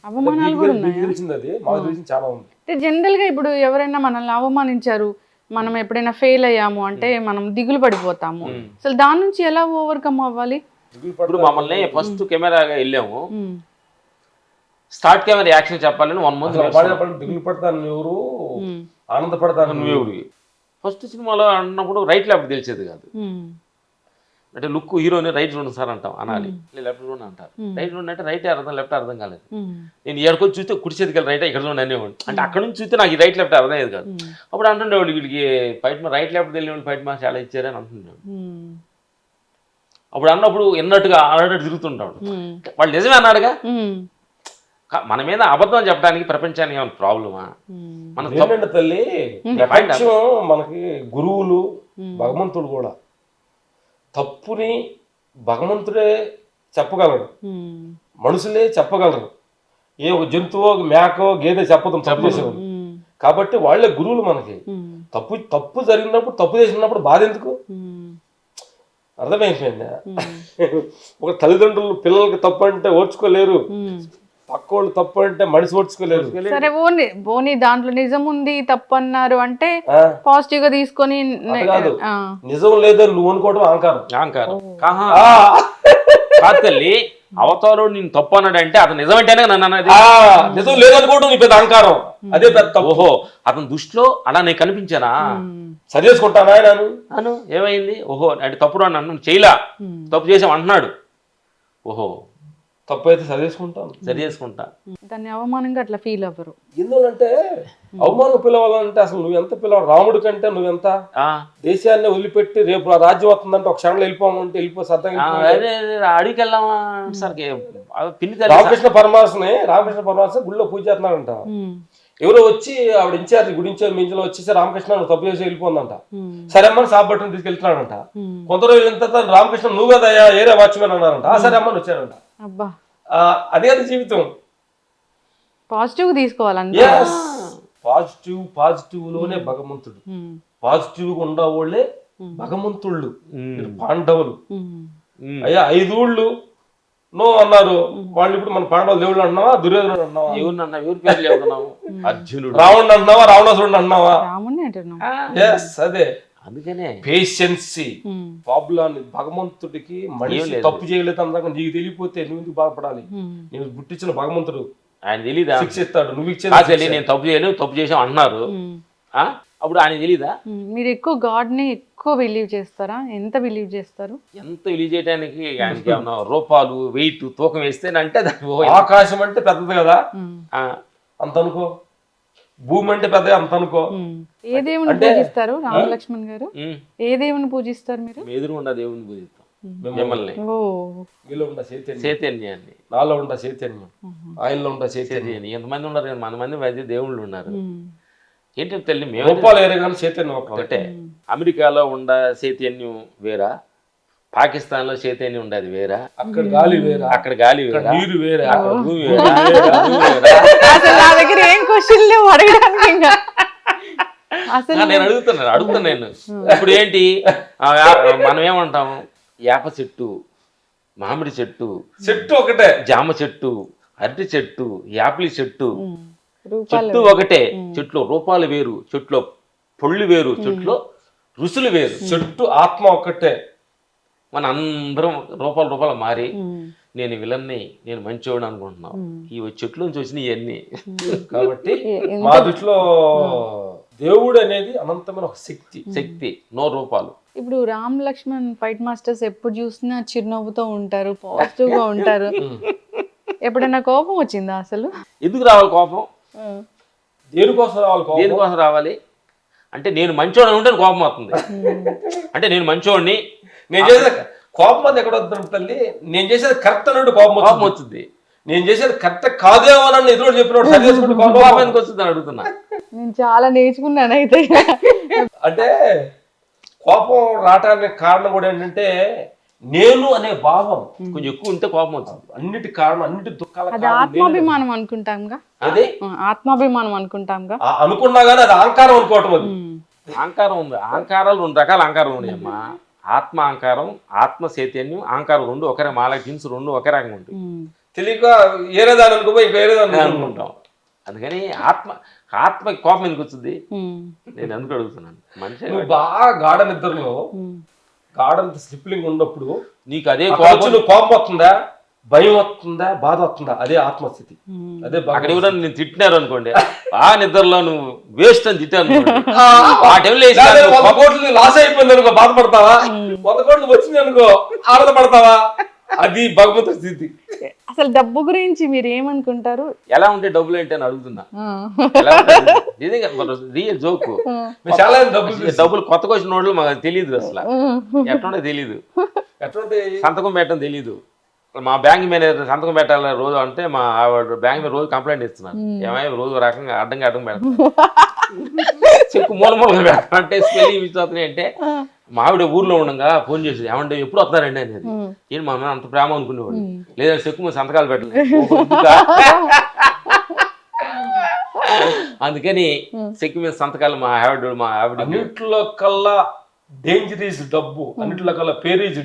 అవమానాలు కూడా మీకు ఉన్నాయా? తెలిసింది అది, మాకు తెలిసింది చాలా ఉంది. అంటే జనరల్ గా ఇప్పుడు ఎవరైనా మనల్ని అవమానించారు, మనం ఎప్పుడైనా ఫెయిల్ అయ్యాము అంటే మనం దిగులు పడిపోతాము. అసలు దాని నుంచి ఎలా ఓవర్కమ్ అవ్వాలి? ఇప్పుడు మమ్మల్ని ఫస్ట్ కెమెరాగా వెళ్ళాము, స్టార్ట్ కెమెరా యాక్షన్ చెప్పాలని 1 month దిగులు పడతాను ఎవరు, ఆనందపడతాను నువ్వెవరు. ఫస్ట్ సినిమాలో అన్నప్పుడు రైట్ లెఫ్ట్ తెలిసేది కాదు. అంటే లుక్ హీరోని రైట్ చూడండి సార్ అంటాం, అనాలి, లెఫ్ట్ చూడండి అంటారు. రైట్ చూడండి అంటే రైట్ అర్థం, లెఫ్ట్ అర్థం కాలేదు. నేను ఎక్కడికి చూస్తే కుడి చేతికి రైట్, ఇక్కడ చూడండి అనేవాడు. అంటే అక్కడ నుంచి చూస్తే నాకు ఈ రైట్ లెఫ్ట్ అర్థం అయ్యేది కాదు. అప్పుడు అంటుండేవాడు వీడికి ఫైట్ రైట్ లెఫ్ట్ తెలియని ఫైట్ మార్క్స్ చాలా ఇచ్చారని అంటుండేవాడు. అప్పుడు అన్నప్పుడు ఎన్నట్టుగా ఆడట్టు తిరుగుతుంటాడు. వాళ్ళు నిజమే అన్నాడుగా, మన మీద అబద్ధం చెప్పడానికి ప్రపంచానికి ఏమైనా ప్రాబ్లమా? మన తల్లి ప్రపంచం మనకి గురువులు, భగవంతుడు కూడా తప్పుని భగవంతుడే చెప్పగలడు, మనుషులే చెప్పగలరు. ఏ ఒక జంతువో మేకో గేదె చెప్పదు తప్పు చేసేవాళ్ళు. కాబట్టి వాళ్ళే గురువులు మనకి. తప్పు జరిగినప్పుడు, తప్పు చేసినప్పుడు బాధ ఎందుకు? అర్థమైపోయింది. ఒక తల్లిదండ్రులు పిల్లలకి తప్పు అంటే ఓర్చుకోలేరు, పక్కోళ్ళు తప్పు అంటే మనిషి ఓర్చుకోలేరు. సరే ఓని దాంట్లో నిజం ఉంది, తప్పు అన్నారు అంటే పాజిటివ్ గా తీసుకొని, నిజం లేదని నువ్వు అనుకోవడం అహంకారం. కాదు తల్లి, అవతారు నేను తప్పు అన్నాడు అంటే అతను నిజమంటేనే నన్ను అన్నది. నిజం లేదనుకోవడం నీ పెద్ద అహంకారం, అదే పెద్ద. ఓహో, అతని దృష్టిలో అలా నేను కనిపించానా? సరి చేసుకుంటానా అను, ఏమైంది? ఓహో అంటే తప్పుడు అన్నాను, చేయలా, తప్పు చేసాం అంటున్నాడు. ఓహో, తప్పు అయితే సరి చేసుకుంటా. దాన్ని అవమానంగా అట్లా ఫీల్ అవ్వరు. ఎందుకంటే అవమానం పిలవాలంటే అసలు నువ్వు ఎంత పిలవాలి? రాముడి కంటే నువ్వెంత? దేశాన్ని వదిలిపెట్టి రేపు రాజ్యం వస్తుందంటే ఒక క్షణంలో వెళ్ళిపోమంటే వెళ్ళిపో సర్దంగా. అడిగి వెళ్దామా సార్? రామకృష్ణ పరమహంస గుళ్ళో పూజ చేస్తున్నాడంట. ఎవరో వచ్చి ఆవిడ ఇన్ఛార్జ్, గుడి ఇన్ఛార్జ్ మించులో వచ్చేసి రామకృష్ణ తప్పు చేసి వెళ్ళిపోందంట. సరే అమ్మని సాపట్టుని తీసుకెళ్తున్నాడంట. కొందరు వెళ్ళిన తర్వాత రామకృష్ణ నువ్వు కదయ్యా ఏరే వాచ్మెన్ అన్నారంట. సరే అమ్మని వచ్చారంట. అదే అది జీవితం. పాజిటివ్ తీసుకోవాలి. పాజిటివ్ లోనే భగవంతుడు. పాజిటివ్ గా ఉండేవాళ్ళే భగవంతుళ్ళు, పాండవులు. అయ్యా 5 ఊళ్ళు నో అన్నారు వాళ్ళు. ఇప్పుడు మన పాండవులు దేవుళ్ళు అంటున్నావా, దుర్యోధనుడు అంటున్నావా, అర్జునుడు, రావణుడు అంటున్నావా, రావణాసురుడు అంటున్నావా? అదే అందుకనే పేషెన్సీ ప్రాబ్లం. భగవంతుడికి మనిషి తప్పు చేయలేదు అందాక నీకు తెలియపోతే నువ్వు ఎందుకు బాధపడాలి? నేను పుట్టించిన భగవంతుడు, ఆయన తెలీదా? శిక్షిస్తాడు. నువ్వు ఇచ్చేది నేను తప్పు చేయలేదు, తప్పు చేసాం అన్నారు. అప్పుడు ఆయన తెలీదా? మీరు ఎక్కువ గాడ్ ని ఎక్కువ బిలీవ్ చేస్తారా? ఎంత బిలీవ్ చేస్తారు? ఎంత బిలీవ్ చేయడానికి ఆయనకి ఏమన్నా రూపాలు, వెయిట్, తూకం వేస్తేనంటే ఆకాశం అంటే పెద్దది కదా అంత అనుకో, భూమి అంటే పెద్దగా అంత అనుకో. ఏ దేవుని పూజిస్తారు రామలక్ష్మణ్ గారు? ఏ దేవుని పూజిస్తారు మీరు? ఎదురుగుండా దేవుని పూజిస్తాం. మిమ్మల్ని మీలో ఉన్న చైతన్యాన్ని, నాలో ఉన్న చైతన్యం, ఆయనలో ఉన్న చైతన్యం. ఎంతమంది ఉన్నారు కదా, 100 మంది మధ్య దేవుళ్ళు ఉన్నారు. ఏంటంటే తల్లి మేము చైతన్యం ఒకటే. అమెరికాలో ఉండ చైతన్యం వేరా, పాకిస్తాన్ లో చైతన్యం ఉండేది వేరా, అక్కడ గాలి వేరా, అక్కడ గాలి వేరా, నీరు వేరా, అక్కడ భూమి వేరా. నేను అడుగుతున్నాను. ఇప్పుడు ఏంటి మనం ఏమంటాము? వేప చెట్టు, మామిడి చెట్టు, ఒకటే, జామ చెట్టు, అరటి చెట్టు, యాపిల్ చెట్టు, చెట్టు ఒకటే. చెట్లు రూపాలు వేరు, చెట్లు పొళ్ళు వేరు, చెట్లు రుసులు వేరు. చెట్టు ఆత్మ ఒక్కటే. మన అందరం రూపాలు మారి నేను విలన్ని, నేను మంచివాడు అనుకుంటున్నావు. ఈ చెట్ల నుంచి వచ్చినాయి ఇవన్నీ. కాబట్టి మా దృష్టిలో దేవుడు అనేది అనంతమైన ఒక శక్తి, నో రూపాలు. ఇప్పుడు రామ్ లక్ష్మణ్ ఫైట్ మాస్టర్స్ ఎప్పుడు చూసినా చిరునవ్వుతో ఉంటారు, పాజిటివ్ గా ఉంటారు. ఎప్పుడైనా కోపం వచ్చిందా అసలు? ఎందుకు రావాలి కోపం? దేనికోసం రావాలి అంటే నేను మంచోడు ఉంటే కోపం వస్తుంది. అంటే నేను మంచోడిని, నేను చేసే కోపం అది ఎక్కడ వద్దు తల్లి. నేను చేసేది కరెక్ట్ అన్నట్టు కోపం వచ్చింది. నేను చేసేది కరెక్ట్ కాదేమో అని ఎదురు చెప్పినప్పుడు కోపం ఎందుకు వస్తుంది అని అడుగుతున్నా. నేను చాలా నేర్చుకున్నాను అయితే. అంటే కోపం రావడానికి కారణం కూడా ఏంటంటే నేను అనే భావం కొంచెం ఎక్కువ ఉంటే కోపం వచ్చింది. అన్నిటి కారణం, అన్నిటి దుఃఖాల ఆత్మాభిమానం అనుకుంటాంగా. అదే ఆత్మాభిమానం అనుకుంటాంగా. అనుకున్నా కానీ అది అహంకారం అనుకోవటం. అది అహంకారం ఉంది. అహంకారాలు 2 రకాల అహంకారం ఉన్నాయమ్మా. ఆత్మ అహంకారం, ఆత్మ చైతన్యం, అహంకారం 2 ఒకరే. మాల జిన్స్ 2 ఒకే రకంగా ఉంటాయి. తెలియక ఏరే దాని అనుకోపోయి ఇంకా ఏరే దాని అనుకుంటాం. అందుకని ఆత్మకి కోపం ఎందుకు వచ్చింది నేను ఎందుకు అడుగుతున్నాను. మనిషి నువ్వు బాగా గాఢ నిద్రలో గాఢ స్లిప్లింగ్ ఉన్నప్పుడు నీకు అదే నువ్వు కోపం వస్తుందా, భయం వస్తుందా, బాధ వస్తుందా, అదే ఆత్మస్థితి. అదే అక్కడ ఎవరైనా నేను తిట్టినారు అనుకోండి, ఆ నిద్రలో నువ్వు వేస్ట్ అని తిట్టాను ఆ టైంలో 100 కోట్లు లాస్ అయిపోయింది అనుకో బాధపడతావా, 100 కోట్లు వచ్చింది అనుకో ఆనందపడతావా, అది భగవంతుడి స్థితి. అసలు డబ్బు గురించి మీరు ఏమనుకుంటారు? ఎలా ఉంటే డబ్బులు ఏంటి అని అడుగుతున్నా. Real joke. చాలా డబ్బులు కొత్తగా వచ్చిన వాళ్ళు మాకు తెలియదు, అసలు ఎట్లా తెలియదు, సంతకం పెట్టడం తెలీదు. మా బ్యాంక్ మేనేజర్ సంతకం పెట్టాలి రోజు అంటే మా ఆవిడ బ్యాంక్ మీద రోజు కంప్లైంట్ ఇస్తున్నారు, ఏమైనా రోజు రకంగా అడ్డంగా పెడతాం, చెక్కు మూలగా పెడతాం అంటే స్పెల్లింగ్ మిస్ అవుతున్నాయి అంటే మా ఆవిడ ఊర్లో ఉండగా ఫోన్ చేసి ఏమంటే ఎప్పుడు వస్తున్నారండి అనేది. ఏంటి మా అంత ప్రేమ అనుకునేవాడు, లేదా చెక్కు మీద సంతకాలు పెట్టలేదు. అందుకని చెక్కు మీద సంతకాలు మా ఆవిడ అన్నింటిలో కల్లా డేంజర్ ఈజ్ డబ్బు, అన్నింటిలో కల్లా పేరు ఈజ్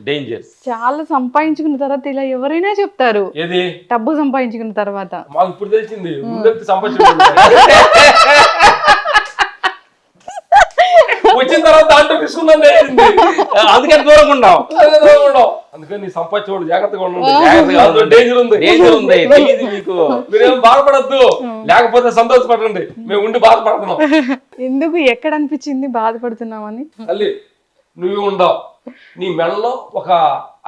డేంజర్. చాలా సంపాదించుకున్న తర్వాత ఇలా ఎవరైనా చెప్తారు, ఏది డబ్బు సంపాదించుకున్న తర్వాత. మాకు ఇప్పుడు తెలిసింది, ముందెక్కి సంపాదించుకుంటే వచ్చిన తర్వాత దాంట్లో తీసుకున్నాం, అందుకని దూరంగా ఉన్నాం. అందుకని సంపాదించేవాడు జాగ్రత్తగా ఉండండి, డేంజర్ ఉంది. తెలియదు మీకు, మీరేం బాధపడద్దు, లేకపోతే సంతోషపడండి, మేము ఉండి బాధపడుతున్నాం. ఎందుకు ఎక్కడ అనిపించింది బాధపడుతున్నామని? తల్లి నువ్వు ఉండవు, నీ మెడలో ఒక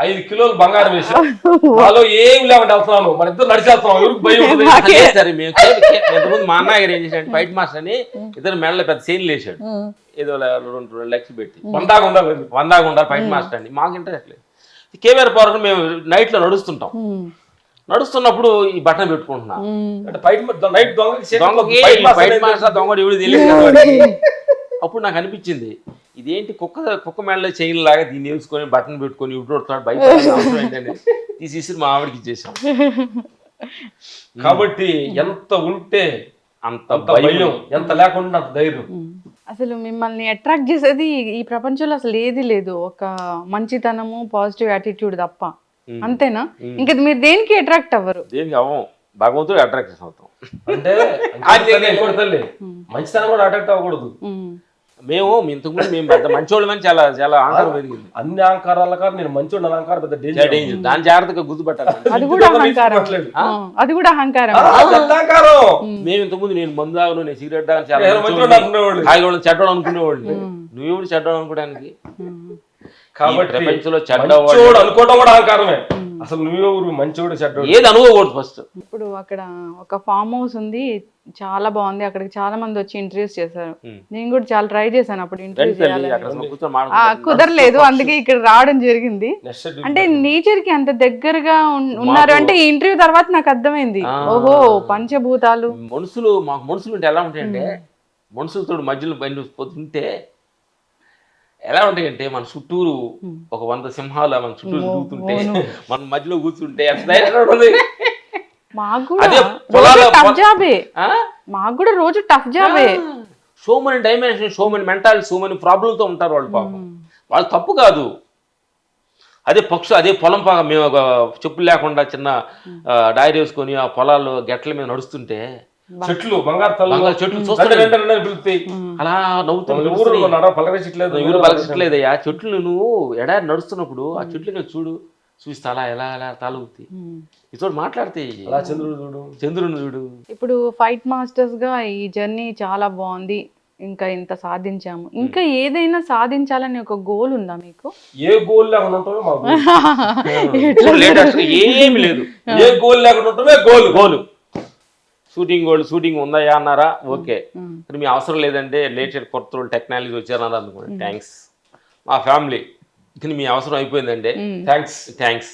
5 కిలోలు బంగారం వేసావు, నాలో ఏం లేకుండా వెళ్తున్నాను, మన ఇద్దరు నడిచేస్తున్నాం, ఎవరికి భయం ఎంతమంది మా అన్నయ్య గారు ఏం చేశాడు, ఫైట్ మాస్టర్ అని ఇద్దరు మెడలో పెద్ద చైన్లు వేసాడు, ఏదో 2 లక్షలు పెట్టి 100 ఉండాలి ఫైట్ మాస్టర్ అని. మాకు ఇంట్రెస్ట్ లేదు. కేవీఆర్ పార్క్ మేము నైట్ లో నడుస్తున్నప్పుడు ఈ బటన్ పెట్టుకుంటున్నా, దొంగ ఎవడు తెలియదు. అప్పుడు నాకు అనిపించింది ఇదేంటి కుక్క మెడలో చైన్ లాగా దీన్ని వేసుకొని బటన్ పెట్టుకొని ఇప్పుడుతాడు భయపడి తీసేసి మా ఆవిడకి ఇచ్చేసాం. కాబట్టి ఎంత ఉంటే అంత భయం, ఎంత లేకుండా అంత ధైర్యం. అసలు మిమ్మల్ని అట్రాక్ట్ చేసేది ఈ ప్రపంచంలో అసలు ఏది లేదు, ఒక మంచితనము, పాజిటివ్ యాటిట్యూడ్ తప్ప. అంతేనా? ఇంకా మీరు దేనికి అట్రాక్ట్ అవ్వరు? దేనికి అవ్వం, భగవంతుడు అట్రాక్ట్ అవుతాం. అంటే తల్లి మంచితనం కూడా అట్రాక్ట్ అవ్వకూడదు. మేము ఇంతకుముందు మేము పెద్ద మంచోళ్ళమని చాలా చాలా అహంకారం పెరిగింది. అన్ని అహంకారాల కాదు నేను మంచోడు అహంకారం పెద్ద డేంజర్. దాని జాగ్రత్తగా గుర్తుపట్టాలి. అది కూడా అహంకారం. మేము ఇంతకుముందు నేను మందు తాగను, నేను సిగరెట్ తాగను, చాలా చెడ్డోడు అనుకునేవాడిని. నువ్వెవడు చెడ్డోడు అనుకోవడానికి? కాబట్టి ప్రపంచంలో చెడ్డవాడు అనుకోవడం కూడా అహంకారమే. అసలు నువ్వెవరు మంచోడు చెడ్డోడు ఏది అనుకోకూడదు ఫస్ట్. ఇప్పుడు అక్కడ ఒక ఫామ్ హౌస్ ఉంది, చాలా బాగుంది, అక్కడికి చాలా మంది వచ్చి ఇంటర్వ్యూస్ చేశారు. నేను కూడా చాలా ట్రై చేశాను అప్పుడు ఇంటర్వ్యూ, కుదరలేదు, అందుకే ఇక్కడ రావడం జరిగింది. అంటే నేచర్ కి అంత దగ్గరగా ఉన్నారు అంటే ఈ ఇంటర్వ్యూ తర్వాత నాకు అర్థమైంది, ఓహో పంచభూతాలు మాకు మనుషులు ఉంటే ఎలా ఉంటాయంటే, మనుషులతో మధ్యలో బండి పోతుంటే ఎలా ఉంటాయంటే, మన చుట్టూరు ఒక 100 సింహాలు మన చుట్టూరు తిరుగుతుంటే మన మధ్యలో కూర్చుంటే మాకు కూడా రోజు టఫ్ జాబే. So many dimension, so many mentality, so many ప్రాబ్లంతో ఉంటారు వాళ్ళు. పాపం వాళ్ళు తప్పు కాదు. అదే అదే పొలం మేము ఒక చెప్పులు లేకుండా చిన్న డైరీ వేసుకొని ఆ పొలాలు గట్ల మీద నడుస్తుంటే చెట్లు బంగారు చెట్లు చూస్తే అలా పలకరించట్లేదయ్యా. చెట్లు నువ్వు ఎడారి నడుస్తున్నప్పుడు ఆ చెట్లు చూడు, చూస్తే అలా ఎలా ఎలా తాలుగుతాయి, ఇతడు మాట్లాడితే చంద్రుడు చూడు. ఇప్పుడు ఫైట్ మాస్టర్స్ గా ఈ జర్నీ చాలా బాగుంది, ఇంకా ఇంత సాధించాము, ఇంకా ఏదైనా సాధించాలని ఒక గోల్ ఉందా మీకు? ఏ గోల్ లేకుండా ఉంటుందో ఏమి లేదు. ఏ గోల్ లేకుండా ఉంటుందో గోల్. షూటింగ్ ఉందా అన్నారా, ఓకే. మీ అవసరం లేదంటే లేటెస్ట్ కొత్త టెక్నాలజీ వచ్చారన్నారు అనుకోండి, థ్యాంక్స్. మా ఫ్యామిలీ మీ అవసరం అయిపోయిందంటే థ్యాంక్స్.